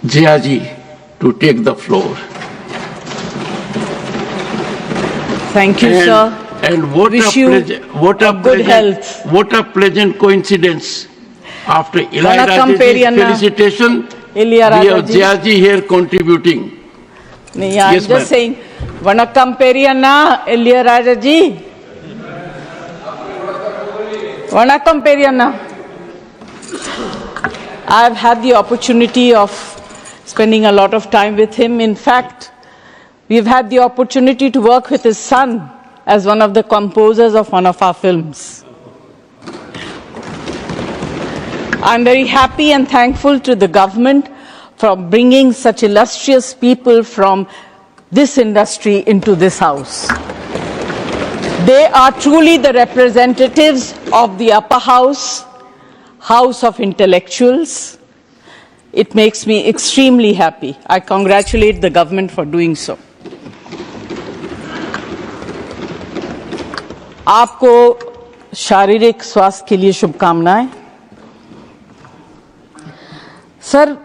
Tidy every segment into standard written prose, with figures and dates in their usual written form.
Jiaji to take the floor. Thank you, sir. And what a pleasant coincidence. After Ilayaraja's felicitation, we have Jiaji here contributing. I'm just saying, Vanakkam Periyanna, Ilayarajaji. Vanakkam Periyanna. I've had the opportunity of spending a lot of time with him. In fact, we've had the opportunity to work with his son as one of the composers of one of our films. I'm very happy and thankful to the government for bringing such illustrious people from this industry into this house. They are truly the representatives of the upper house, house of intellectuals. It makes me extremely happy. I congratulate the government for doing so. आपको शारीरिक स्वास्थ्य के लिए शुभकामनाएं। Sir,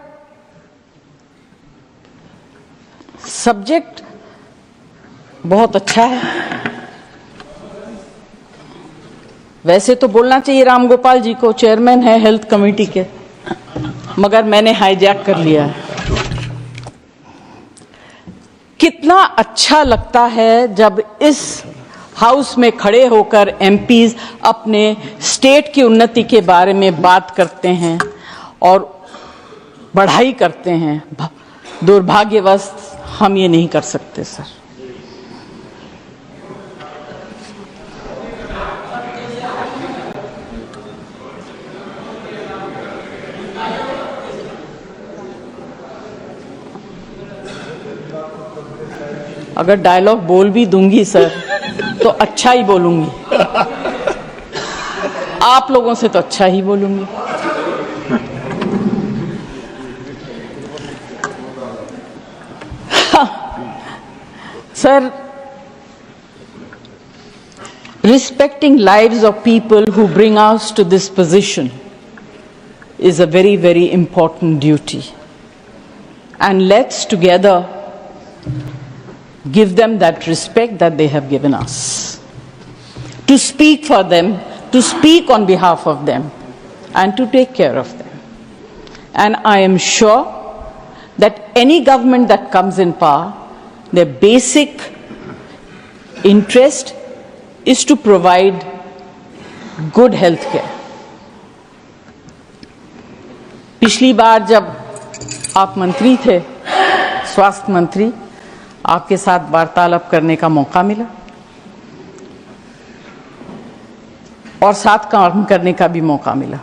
subject बहुत अच्छा है। वैसे तो बोलना चाहिए राम गोपाल जी को, चेयरमैन है हेल्थ कमेटी के, मगर मैंने हाईजैक कर लिया है। कितना अच्छा लगता है जब इस हाउस में खड़े होकर एमपीज अपने स्टेट की उन्नति के बारे में बात करते हैं और बढ़ाई करते हैं। दुर्भाग्यवश हम ये नहीं कर सकते सर। अगर डायलॉग बोल भी दूंगी सर तो अच्छा ही बोलूंगी, आप लोगों से तो अच्छा ही बोलूंगी। Sir, respecting lives of people who bring us to this position is a very, very important duty. And let's together give them that respect that they have given us. To speak for them, to speak on behalf of them, and to take care of them. And I am sure that any government that comes in power, their basic interest is to provide good health care. पिछली बार जब आप मंत्री थे, स्वास्थ्य मंत्री, आपके साथ वार्तालाप करने का मौका मिला और साथ काम करने का भी मौका मिला।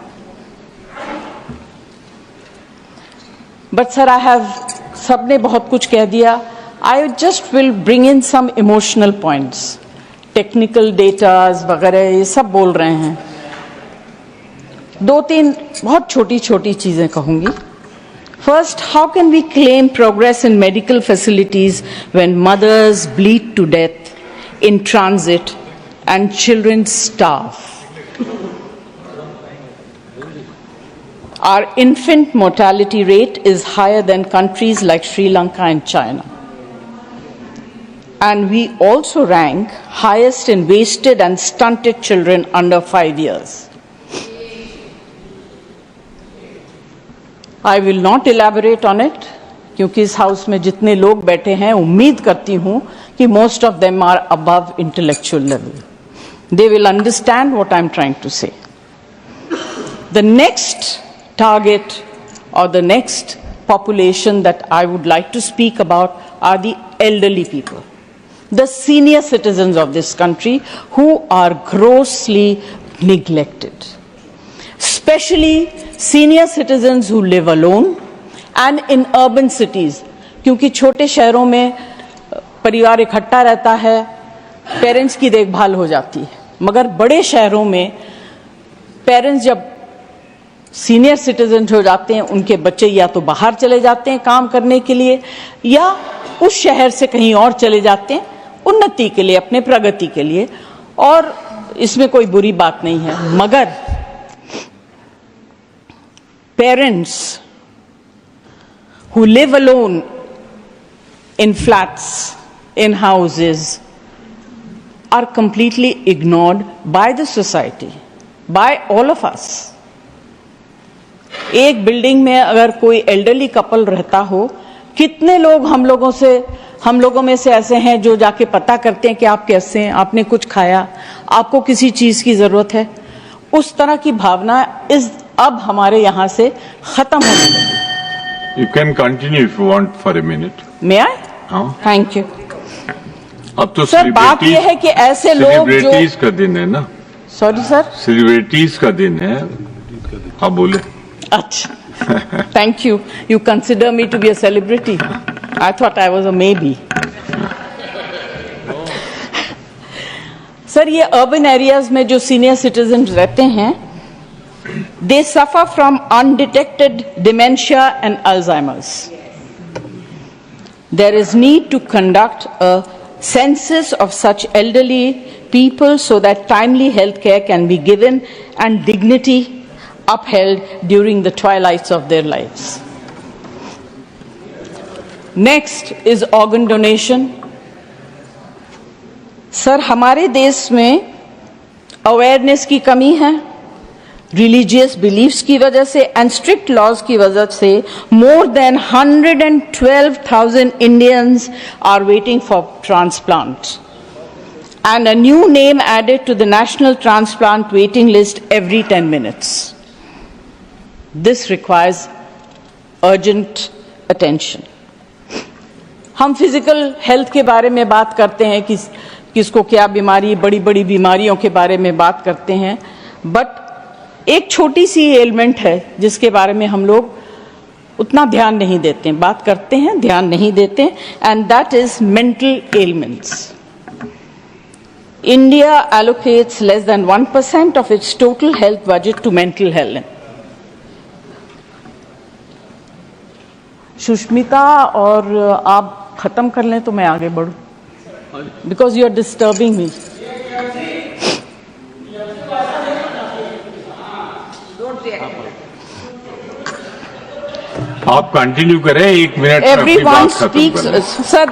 But sir, सबने बहुत कुछ कह दिया। I just will bring in some emotional points. Technical data वगैरह ये सब बोल रहे हैं। दो तीन बहुत छोटी छोटी चीजें कहूंगी। First, how can we claim progress in medical facilities when mothers bleed to death in transit and children starve? Our infant mortality rate is higher than countries like Sri Lanka and China. And we also rank highest in wasted and stunted children under 5 years. I will not elaborate on it, क्योंकि इस house में जितने लोग बैठे हैं, उम्मीद करती हूं कि most of them are above intellectual level. They will understand what I'm trying to say. The next target or the next population that I would like to speak about are the elderly people, the senior citizens of this country who are grossly neglected. Especially senior citizens who live alone and in urban cities, क्योंकि छोटे शहरों में परिवार इकट्ठा रहता है, parents की देखभाल हो जाती है, मगर बड़े शहरों में पेरेंट्स जब सीनियर सिटीजन हो जाते हैं, उनके बच्चे या तो बाहर चले जाते हैं काम करने के लिए या उस शहर से कहीं और चले जाते हैं उन्नति के लिए, अपने प्रगति के लिए, और इसमें कोई बुरी बात नहीं है। मगर parents who live alone in flats, in houses, are completely ignored by the society, by all of us. एक बिल्डिंग में अगर कोई एल्डरली कपल रहता हो, कितने लोग हम लोगों में से ऐसे हैं जो जाके पता करते हैं कि आप कैसे हैं, आपने कुछ खाया, आपको किसी चीज की जरूरत है. उस तरह की भावना अब हमारे यहां से खत्म होने लगी. You can continue if you want for a minute. May I? हाँ. Thank you. अब तो सर बात यह है कि ऐसे लोग जो सेलिब्रिटीज का दिन है ना. Sorry sir. सेलिब्रिटीज का दिन है. हाँ बोले. अच्छा. Thank you. You consider me to be a celebrity. I thought I was a maybe. Sir ये अर्बन एरियाज में जो सीनियर सिटीजन रहते हैं, they suffer from undetected dementia and Alzheimer's. There is need to conduct a census of such elderly people so that timely health care can be given and dignity upheld during the twilights of their lives. Next is organ donation. Sir हमारे देश में awareness की कमी है, religious beliefs की वजह से and strict laws की वजह से more than 112,000 Indians are waiting for transplant and a new name added to the national transplant waiting list every 10 minutes. This requires urgent attention. हम फिजिकल हेल्थ के बारे में बात करते हैं कि किसको क्या बीमारी, बड़ी बड़ी बीमारियों के बारे में बात करते हैं, बट एक छोटी सी एलिमेंट है जिसके बारे में हम लोग उतना ध्यान नहीं देते हैं. बात करते हैं, ध्यान नहीं देते, and that is mental elements. India allocates less than 1% of its total health budget to mental health. Sushmita और आप खत्म कर लें तो मैं आगे बढ़ूं, because you are disturbing me. आप कंटिन्यू करें, 1 मिनट में अपनी Everyone बात खत्म speaks, करें. sir,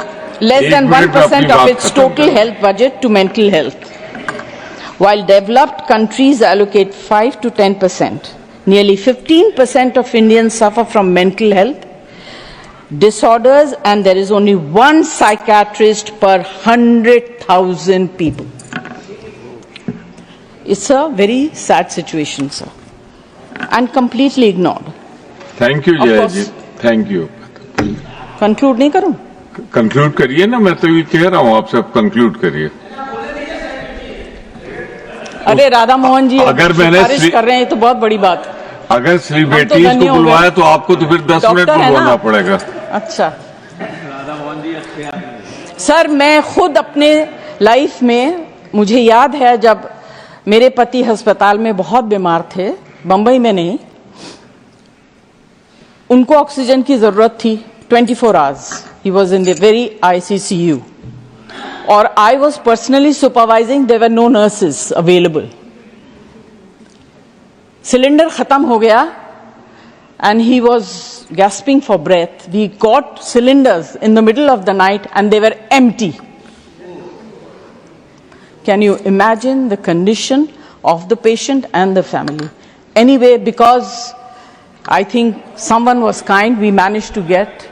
less एक than मिनट में 1% अपनी of बात its खत्म total करें. health budget to mental health. While developed countries allocate 5 to 10%, nearly 15% of Indians suffer from mental health disorders, and there is only one psychiatrist per 100,000 people. It's a very sad situation, sir, and completely ignored. Thank you Of Jaya course. जी, thank you. Conclude नहीं करूं? Conclude करिए ना, मैं तो ये कह रहा हूँ, आप सब कंक्लूड करिए. अरे राधा मोहन जी अगर मैंने सिफारिश कर रहे हैं तो बहुत बड़ी बात. अगर सेलिब्रिटीज धन्य को हो गए. बुलवाया तो आपको तो फिर 10 मिनट डॉक्टर है बुलवाना ना? पड़ेगा. अच्छा सर, मैं खुद अपने लाइफ में, मुझे याद है जब मेरे पति अस्पताल में बहुत बीमार थे, बंबई में नहीं, उनको ऑक्सीजन की जरूरत थी 24 hours. He was in the very ICCU और I was personally supervising. There were no nurses available. Cylinder खत्म हो गया and he was gasping for breath. We got cylinders in the middle of the night and they were empty. Can you imagine the condition of the patient and the family? Anyway, because I think someone was kind, we managed to get.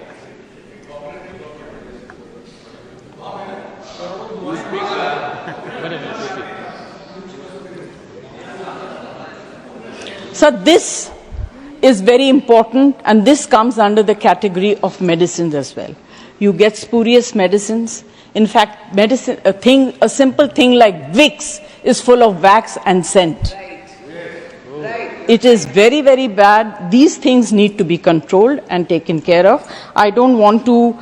So this is very important, and this comes under the category of medicines as well. You get spurious medicines. In fact, medicine, a simple thing like Vicks is full of wax and scent. It is very, very bad. These things need to be controlled and taken care of. I don't want to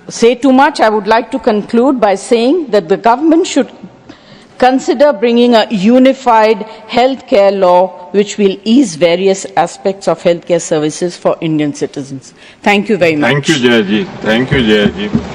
say too much. I would like to conclude by saying that the government should consider bringing a unified healthcare law which will ease various aspects of healthcare services for Indian citizens. Thank you very much. Thank you Jaya ji, thank you Jaya ji.